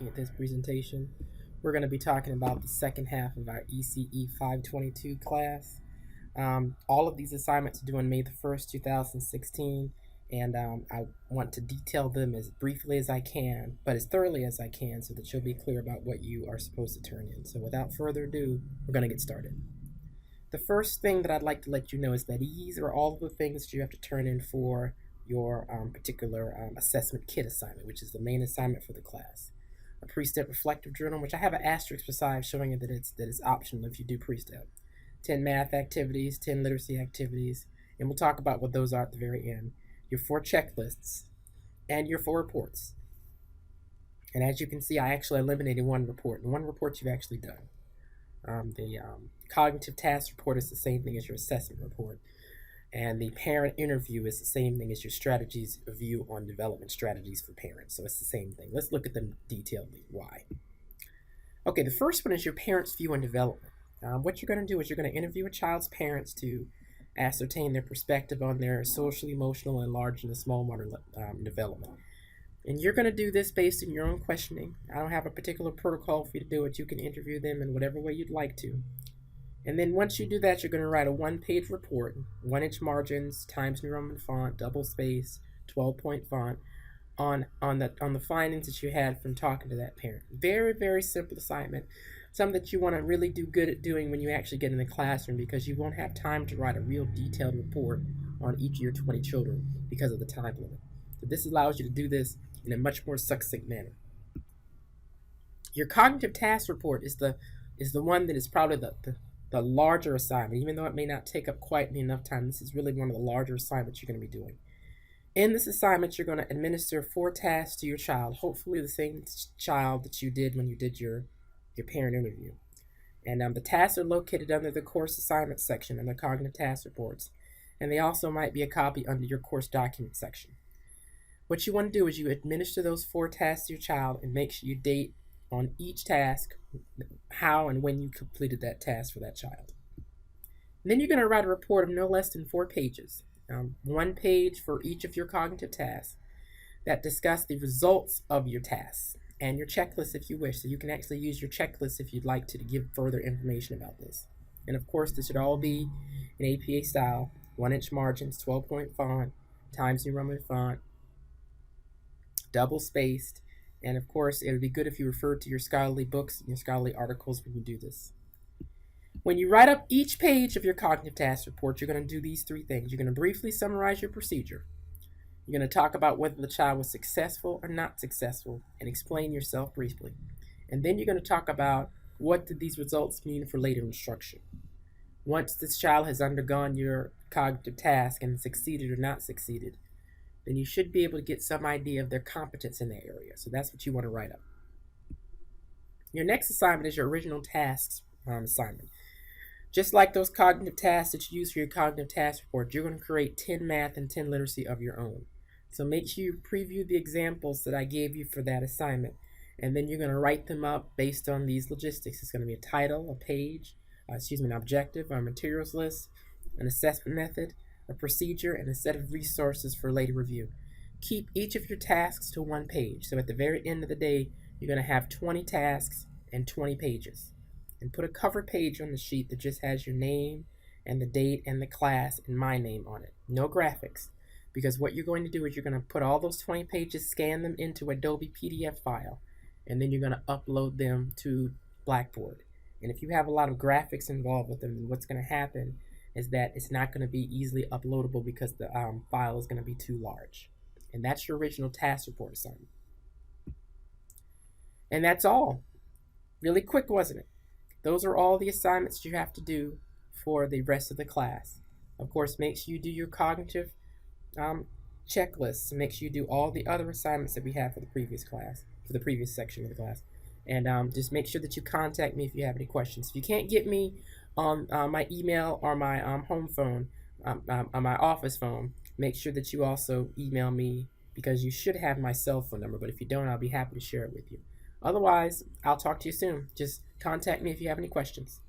looking at this presentation. We're going to be talking about the second half of our ECE 522 class. All of these assignments are due on May the 1st, 2016, and I want to detail them as briefly as I can, but as thoroughly as I can so that you'll be clear about what you are supposed to turn in. So without further ado, we're going to get started. The first thing that I'd like to let you know is that these are all of the things that you have to turn in for your particular assessment kit assignment, which is the main assignment for the class. A pre-step reflective journal, which I have an asterisk beside showing you that it's optional if you do pre-step. 10 math activities, 10 literacy activities, and we'll talk about what those are at the very end. Your 4 checklists, and your 4 reports. And as you can see, I actually eliminated 1 report, and 1 report you've actually done. The cognitive task report is the same thing as your assessment report. And the parent interview is the same thing as your strategies review on development strategies for parents. So it's the same thing. Let's look at them detailedly. Why? Okay, the first one is your parents' view on development. What you're going to do is you're going to interview a child's parents to ascertain their perspective on their social, emotional, and large and small motor development. And you're going to do this based on your own questioning. I don't have a particular protocol for you to do it. You can interview them in whatever way you'd like to. And then once you do that, you're going to write a 1-page report, 1-inch margins, Times New Roman font, double space, 12-point font, on the findings that you had from talking to that parent. Very, very simple assignment. Something that you want to really do good at doing when you actually get in the classroom, because you won't have time to write a real detailed report on each of your 20 children because of the time limit. So this allows you to do this in a much more succinct manner. Your cognitive task report is the one that is probably the larger assignment. Even though it may not take up quite enough time, this is really one of the larger assignments you're going to be doing. In this assignment, you're going to administer 4 tasks to your child, hopefully the same child that you did when you did your parent interview. And the tasks are located under the course assignment section in the cognitive task reports, and they also might be a copy under your course document section. What you want to do is you administer those 4 tasks to your child and make sure you date on each task how and when you completed that task for that child. And then you're going to write a report of no less than 4 pages, 1 page for each of your cognitive tasks that discuss the results of your tasks and your checklist if you wish. So you can actually use your checklist if you'd like to give further information about this. And of course, this should all be in APA style, 1-inch margins, 12-point font, Times New Roman font, double spaced. And of course, it would be good if you referred to your scholarly books and your scholarly articles when you do this. When you write up each page of your cognitive task report, you're going to do these 3 things. You're going to briefly summarize your procedure. You're going to talk about whether the child was successful or not successful and explain yourself briefly. And then you're going to talk about what did these results mean for later instruction. Once this child has undergone your cognitive task and succeeded or not succeeded, then you should be able to get some idea of their competence in that area. So that's what you want to write up. Your next assignment is your original tasks assignment. Just like those cognitive tasks that you use for your cognitive task report, you're going to create 10 math and 10 literacy of your own. So make sure you preview the examples that I gave you for that assignment, and then you're going to write them up based on these logistics. It's going to be a title, a page, an objective, a materials list, an assessment method, a procedure, and a set of resources for later review. Keep each of your tasks to 1 page. So at the very end of the day, you're going to have 20 tasks and 20 pages. And put a cover page on the sheet that just has your name and the date and the class and my name on it. No graphics. Because what you're going to do is you're going to put all those 20 pages, scan them into Adobe PDF file, and then you're going to upload them to Blackboard. And if you have a lot of graphics involved with them, then what's going to happen is that it's not going to be easily uploadable because the file is going to be too large. And that's your original task report assignment. And that's all. Really quick, wasn't it? Those are all the assignments you have to do for the rest of the class. Of course, make sure you do your cognitive checklists. Make sure you do all the other assignments that we have for the previous class, for the previous section of the class. And just make sure that you contact me if you have any questions. If you can't get me on my email or my home phone, on my office phone, make sure that you also email me, because you should have my cell phone number. But if you don't, I'll be happy to share it with you. Otherwise, I'll talk to you soon. Just contact me if you have any questions.